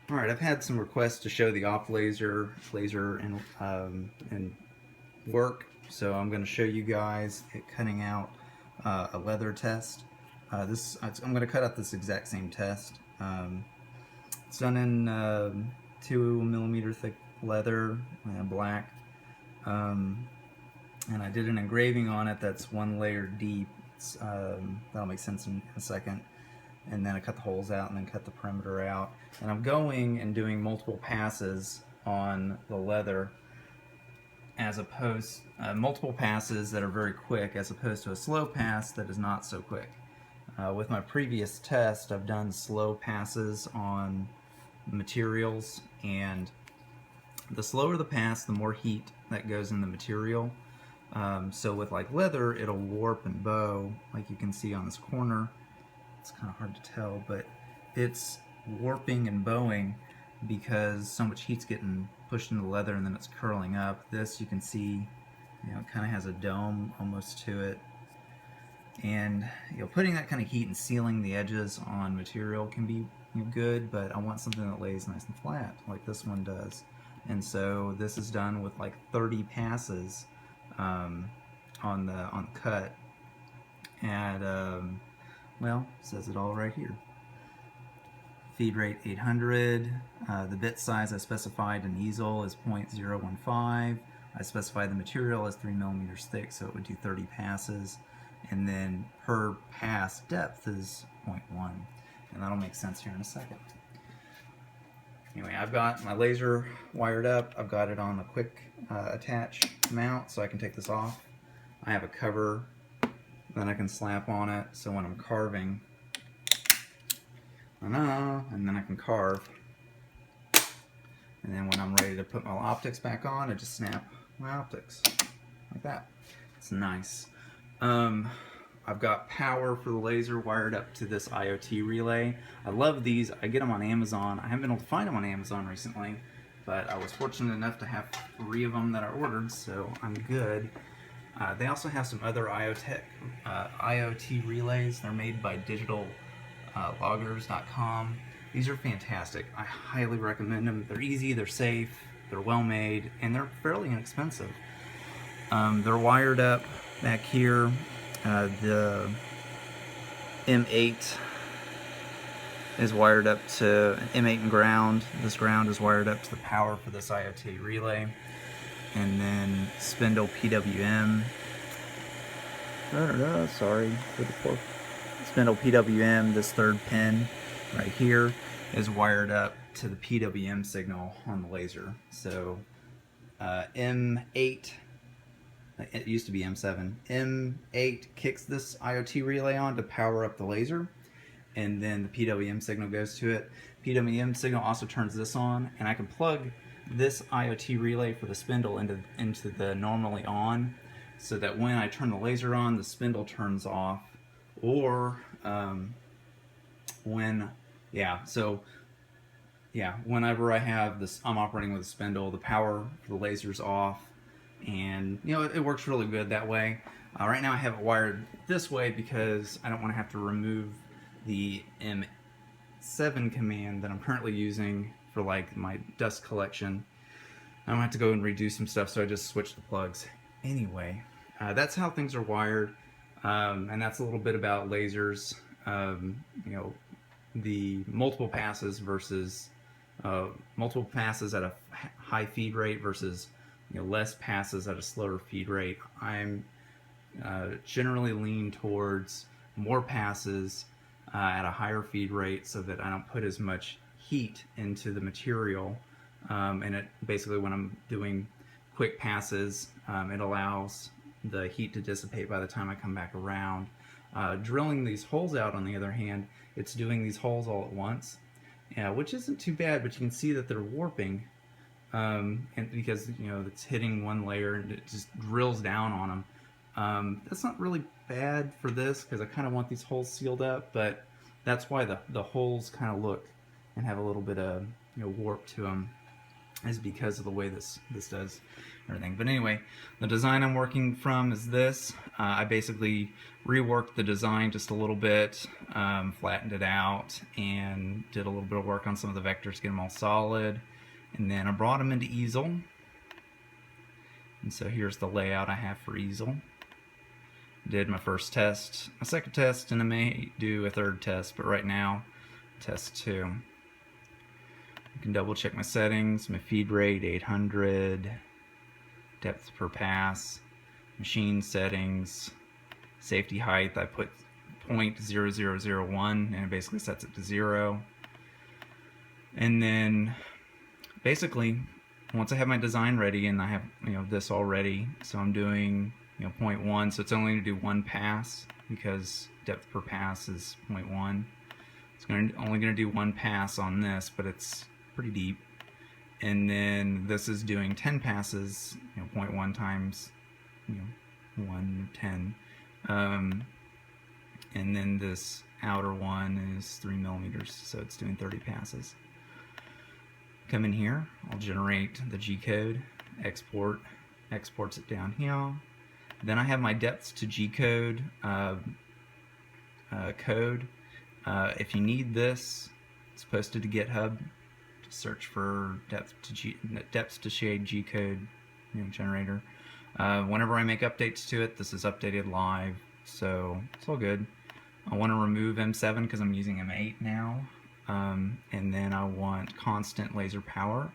Alright, I've had some requests to show the Optlaser laser and work, so I'm going to show you guys it cutting out a leather test. I'm going to cut out this exact same test. It's done in 2 millimeter thick leather, black, and I did an engraving on it that's one layer deep. That'll make sense in a second. And then I cut the holes out and then cut the perimeter out. And I'm going and doing multiple passes on the leather as opposed multiple passes that are very quick as opposed to a slow pass that is not so quick. With my previous test, I've done slow passes on materials, and the slower the pass, the more heat that goes in the material. So with like leather, it'll warp and bow, like you can see on this corner. It's kind of hard to tell, but it's warping and bowing because so much heat's getting pushed into the leather and then it's curling up. This, you can see, it kind of has a dome almost to it. And putting that kind of heat and sealing the edges on material can be good, but I want something that lays nice and flat like this one does. And so this is done with like 30 passes on the cut. And well, it says it all right here. Feed rate 800. The bit size I specified in Easel is 0.015. I specified the material as 3 millimeters thick, so it would do 30 passes. And then per pass depth is 0.1. And that'll make sense here in a second. Anyway, I've got my laser wired up. I've got it on a quick attach mount, so I can take this off. I have a cover that I can slap on it, so when I'm carving, and then I can carve. And then when I'm ready to put my optics back on, I just snap my optics like that. It's nice. I've got power for the laser wired up to this IoT relay. I love these. I get them on Amazon. I haven't been able to find them on Amazon recently, but I was fortunate enough to have 3 of them that I ordered, so I'm good. They also have some other IoT relays. They're made by digitalloggers.com. These are fantastic. I highly recommend them. They're easy, they're safe, they're well made, and they're fairly inexpensive. They're wired up back here. The M8 is wired up to M8 and ground. This ground is wired up to the power for this IoT relay. And then spindle PWM. Sorry for the poor. Spindle PWM, this 3rd pin right here, is wired up to the PWM signal on the laser. So M8, it used to be M7. M8 kicks this IoT relay on to power up the laser, and then the PWM signal goes to it. PWM signal also turns this on, and I can plug this IoT relay for the spindle into the normally on, so that when I turn the laser on, the spindle turns off, or whenever I have this, I'm operating with a spindle, the power for the laser's off, and it works really good that way. Right now I have it wired this way because I don't want to have to remove the M7 command that I'm currently using for like my dust collection. I'm gonna have to go and redo some stuff, so I just switched the plugs. Anyway, that's how things are wired, and that's a little bit about lasers. The multiple passes versus multiple passes at a high feed rate versus less passes at a slower feed rate. I'm generally lean towards more passes at a higher feed rate, so that I don't put as much heat into the material, and it basically, when I'm doing quick passes, it allows the heat to dissipate by the time I come back around. Drilling these holes out, on the other hand, it's doing these holes all at once, which isn't too bad, but you can see that they're warping, and because it's hitting one layer and it just drills down on them. That's not really bad for this, because I kind of want these holes sealed up, but that's why the holes kind of look and have a little bit of warp to them. is because of the way this does everything. But anyway, the design I'm working from is this. I basically reworked the design just a little bit, flattened it out, and did a little bit of work on some of the vectors, get them all solid. And then I brought them into Easel. And so here's the layout I have for Easel. Did my first test, my second test, and I may do a third test, but right now, test 2. You can double check my settings, my feed rate 800, depth per pass, machine settings, safety height, I put 0.0001 and it basically sets it to 0. And then basically once I have my design ready and I have this all ready, so I'm doing 0.1, so it's only going to do one pass because depth per pass is 0.1. It's only going to do one pass on this, but it's pretty deep. And then this is doing 10 passes, 0.1 times 1, 10. And then this outer one is 3 millimeters, so it's doing 30 passes. Come in here, I'll generate the G code, exports it down here. Then I have my depths to G code code. If you need this, it's posted to GitHub. Just search for depths to shade G code generator. Whenever I make updates to it, this is updated live, so it's all good. I want to remove M7 because I'm using M8 now. And then I want constant laser power,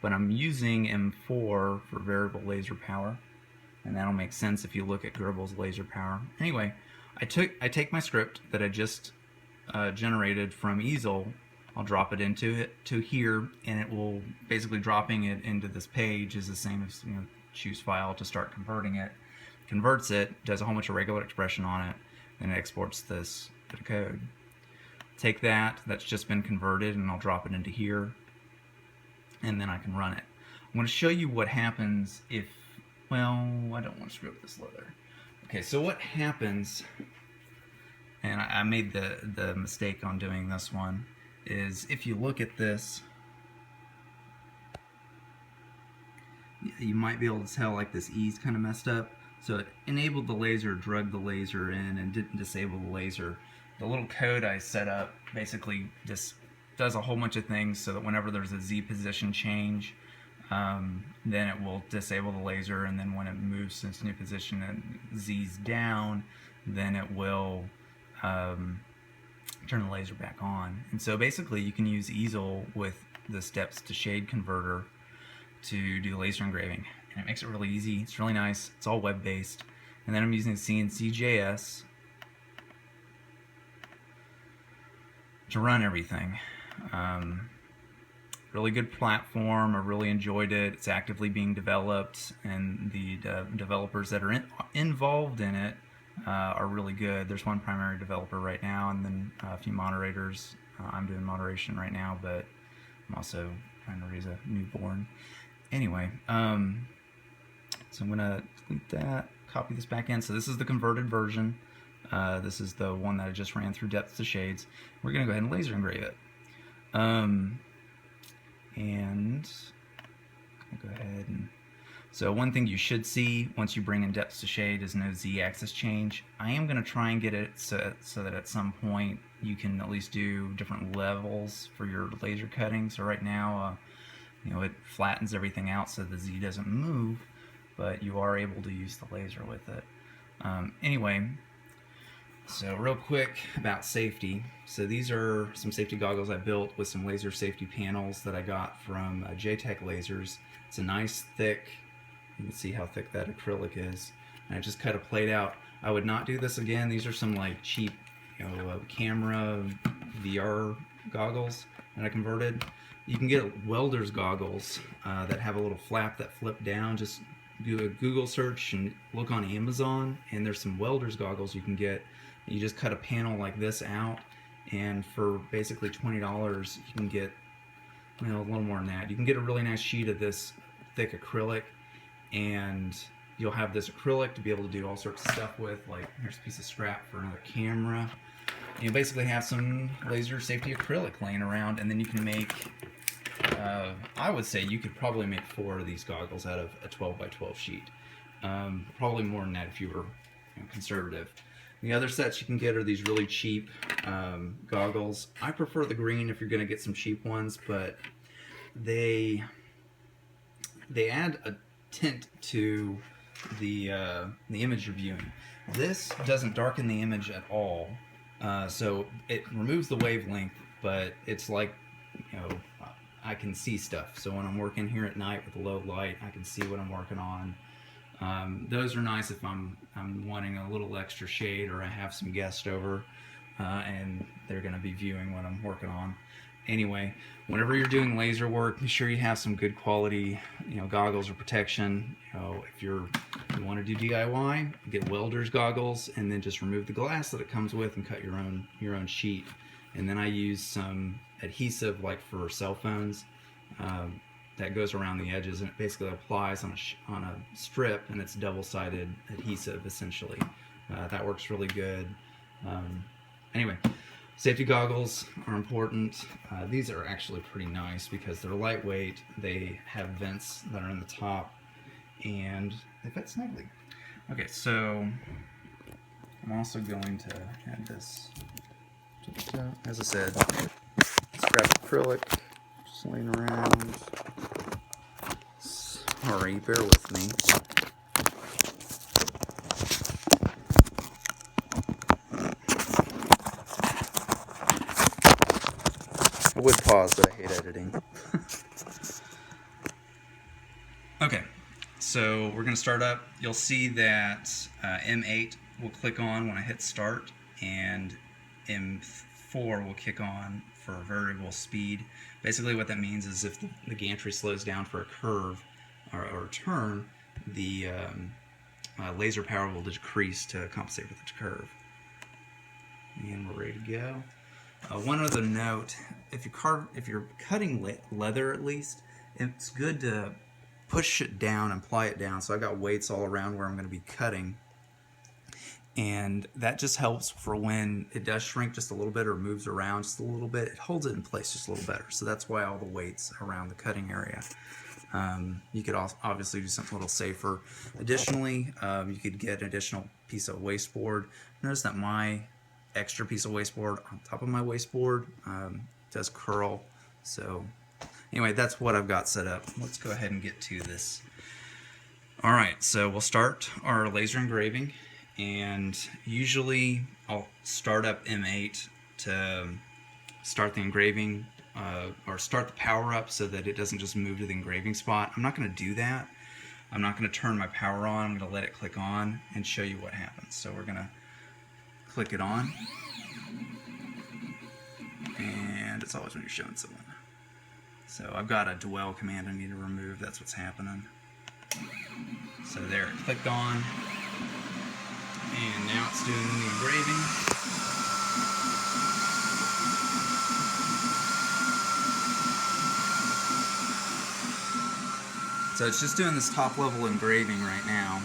but I'm using M4 for variable laser power, and that'll make sense if you look at Goebbels laser power. Anyway, I take my script that I just generated from Easel, I'll drop it into here, and it will basically dropping it into this page is the same as choose file to start converting it, converts it, does a whole bunch of regular expression on it, and it exports this to the code. Take that's just been converted, and I'll drop it into here, and then I can run it. I'm going to show you what happens if, well, I don't want to screw up this leather. Okay, so what happens, and I made the mistake on doing this one, is if you look at this, you might be able to tell like this E's kind of messed up. So it enabled the laser, drugged the laser in, and didn't disable the laser. The little code I set up basically just does a whole bunch of things so that whenever there's a Z position change, then it will disable the laser, and then when it moves to its new position and Z's down, then it will turn the laser back on. And so basically you can use Easel with this depths to shade converter to do laser engraving, and it makes it really easy. It's really nice. It's all web-based. And then I'm using CNCJS to run everything. Really good platform. I really enjoyed it. It's actively being developed, and the developers that are involved in it are really good. There's one primary developer right now, and then a few moderators. I'm doing moderation right now, but I'm also trying to raise a newborn. Anyway, so I'm going to delete that, copy this back in. So this is the converted version. This is the one that I just ran through depths to shades. We're going to go ahead and laser engrave it. And I'll go ahead and... So one thing you should see once you bring in depths to shade is no Z-axis change. I am going to try and get it so that at some point you can at least do different levels for your laser cutting. So right now, it flattens everything out so the Z doesn't move, but you are able to use the laser with it. Anyway, so real quick about safety. So these are some safety goggles I built with some laser safety panels that I got from JTech Lasers. It's a nice thick, you can see how thick that acrylic is. And I just cut a plate out. I would not do this again. These are some like cheap, camera VR goggles that I converted. You can get welder's goggles that have a little flap that flip down. Just do a Google search and look on Amazon, and there's some welder's goggles you can get. You just cut a panel like this out, and for basically $20 you can get, a little more than that. You can get a really nice sheet of this thick acrylic, and you'll have this acrylic to be able to do all sorts of stuff with. Like, here's a piece of scrap for another camera. You basically have some laser safety acrylic laying around, and then you can make I would say you could probably make 4 of these goggles out of a 12 by 12 sheet. Probably more than that if you were conservative. The other sets you can get are these really cheap goggles. I prefer the green if you're going to get some cheap ones, but they add a tint to the image you're viewing. This doesn't darken the image at all, so it removes the wavelength, but it's like, you know, I can see stuff. So when I'm working here at night with a low light, I can see what I'm working on. Those are nice if I'm wanting a little extra shade, or I have some guests over and they're going to be viewing what I'm working on. Anyway, whenever you're doing laser work, be sure you have some good quality, you know, goggles or protection. You know, if you want to do DIY, get welder's goggles and then just remove the glass that it comes with and cut your own sheet. And then I use some adhesive, like for cell phones, that goes around the edges, and it basically applies on a strip, and it's double-sided adhesive essentially. That works really good. Anyway, safety goggles are important. These are actually pretty nice because they're lightweight. They have vents that are in the top, and they fit snugly. Okay, so I'm also going to add this to the top. As I said, scrap acrylic, just laying around. Sorry, bear with me. I would pause, but I hate editing. Okay, so we're going to start up. You'll see that M8 will click on when I hit start, and M4 will kick on for variable speed. Basically what that means is if the gantry slows down for a curve or a turn, the laser power will decrease to compensate for the curve. And we're ready to go. One other note, if you're cutting leather, at least, it's good to push it down and ply it down. So I've got weights all around where I'm going to be cutting, and that just helps for when it does shrink just a little bit or moves around just a little bit. It holds it in place just a little better. So that's why all the weights around the cutting area. You could also obviously do something a little safer. Additionally, you could get an additional piece of wasteboard. Notice that my extra piece of wasteboard on top of my wasteboard does curl. So anyway, that's what I've got set up. Let's go ahead and get to this. Alright, so we'll start our laser engraving, and usually I'll start up M8 to start the engraving or start the power up so that it doesn't just move to the engraving spot. I'm not going to do that. I'm not going to turn my power on. I'm going to let it click on and show you what happens. So we're going to click it on, and it's always when you're showing someone. So I've got a dwell command I need to remove. That's what's happening. So there, it clicked on, and now it's doing the engraving. So it's just doing this top level engraving right now.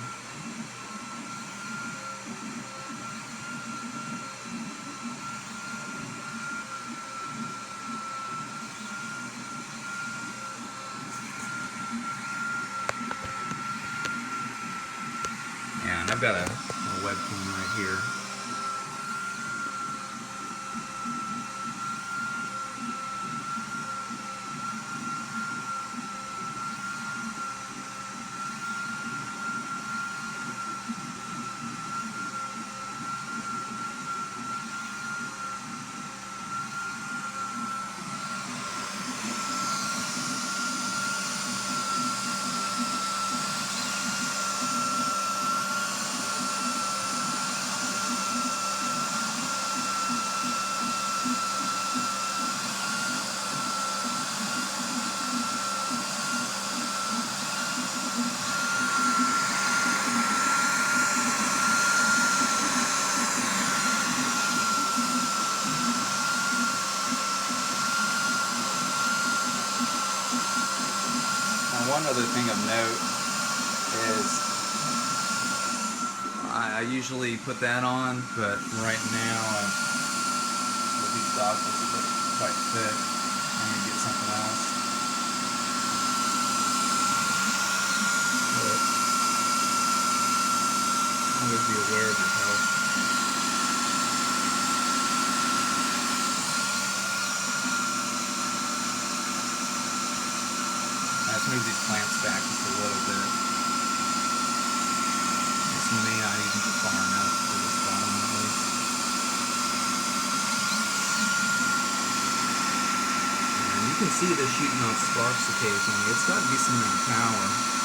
And I've got a webcam right here. One other thing of note is I usually put that on, but right now with these goggles it doesn't quite fit. I need to get something else. be aware of your health. Let's move these clamps back just a little bit. This may not even be far enough for this bottom at least. And you can see this shooting off sparks occasionally. It's got to be some amount of power.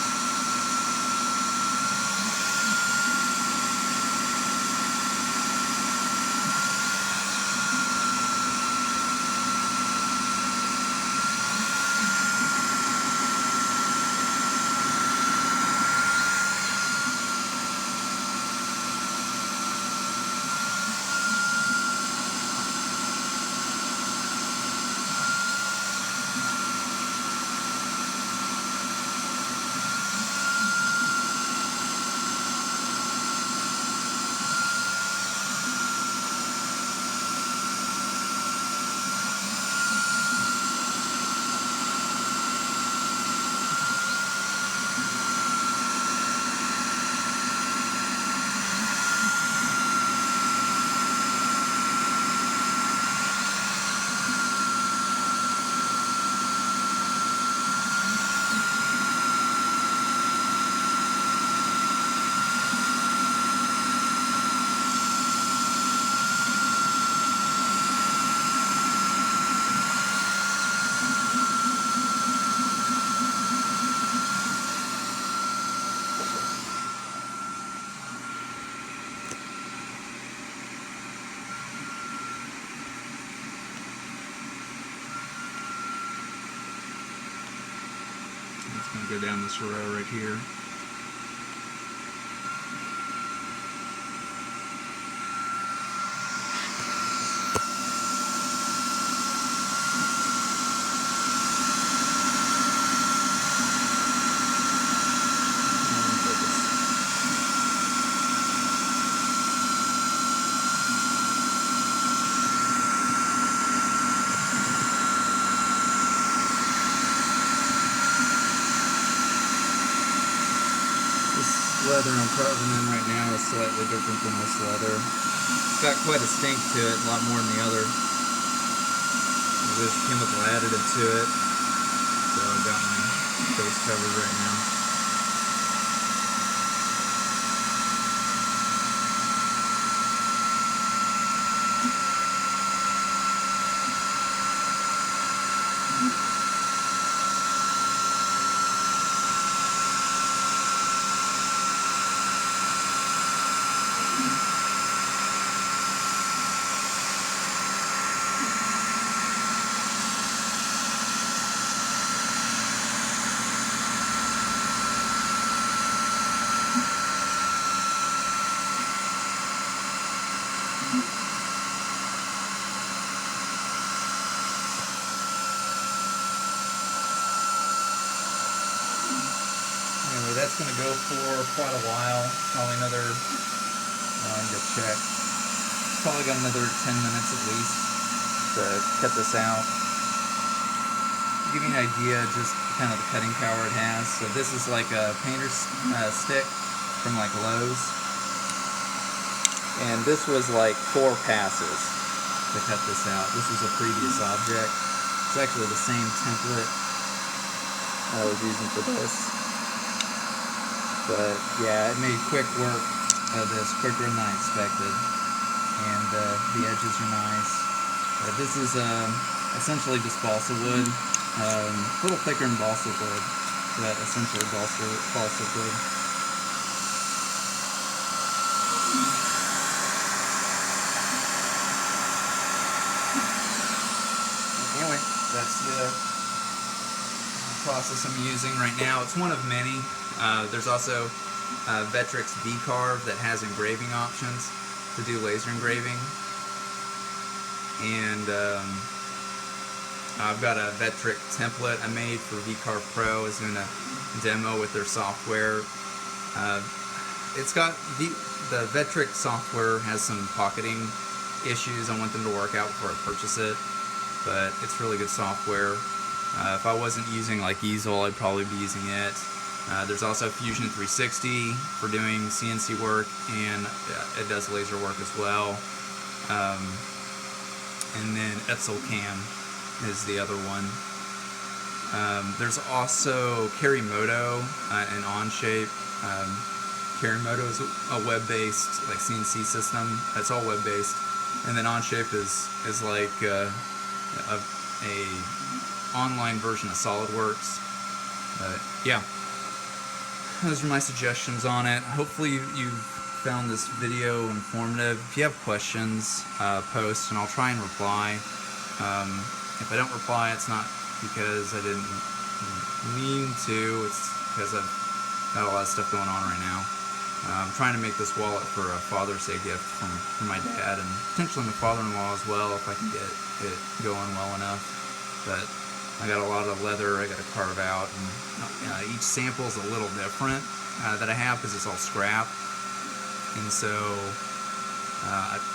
Going to go down this row right here. Leather I'm carving in right now is slightly different than this leather. It's got quite a stink to it, a lot more than the other. There's chemical additive to it, so I've got my face covered right now. Anyway, that's going to go for quite a while, probably another, I need to check, probably got another 10 minutes at least to cut this out. To give you an idea just kind of the cutting power it has, so this is like a painter's stick from like Lowe's, and this was like 4 passes to cut this out. This was a previous object. It's actually the same template I was using for this. But yeah, it made quick work of this, quicker than I expected. And the edges are nice. This is essentially just balsa wood. A little thicker than balsa wood, but essentially balsa wood. Anyway, that's the process I'm using right now. It's one of many. There's also Vectrix X-Carve that has engraving options to do laser engraving. And I've got a Vectrix template I made for X-Carve Pro. I was doing a demo with their software. It's got the Vectrix software has some pocketing issues. I want them to work out before I purchase it, but it's really good software. If I wasn't using like Easel, I'd probably be using it. There's also Fusion 360 for doing CNC work, and it does laser work as well. And then Cam is the other one. There's also Carimoto and Onshape. Carimoto is a web-based like CNC system. It's all web-based, and then Onshape is like a online version of SolidWorks. But yeah, those are my suggestions on it. Hopefully you found this video informative. If you have questions, post and I'll try and reply. If I don't reply, it's not because I didn't mean to, it's because I've got a lot of stuff going on right now. I'm trying to make this wallet for a Father's Day gift from my dad and potentially my father-in-law as well if I can get it going well enough. But I got a lot of leather I got to carve out, and each sample is a little different that I have because it's all scrap, and so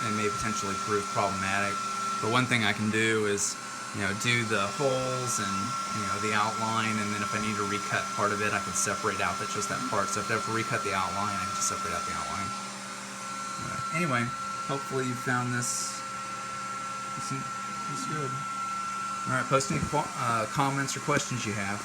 it may potentially prove problematic. But one thing I can do is do the holes and the outline, and then if I need to recut part of it, I can separate out just that part. So if I have to recut the outline, I can just separate out the outline. Anyway, hopefully you found this good. All right, post any comments or questions you have.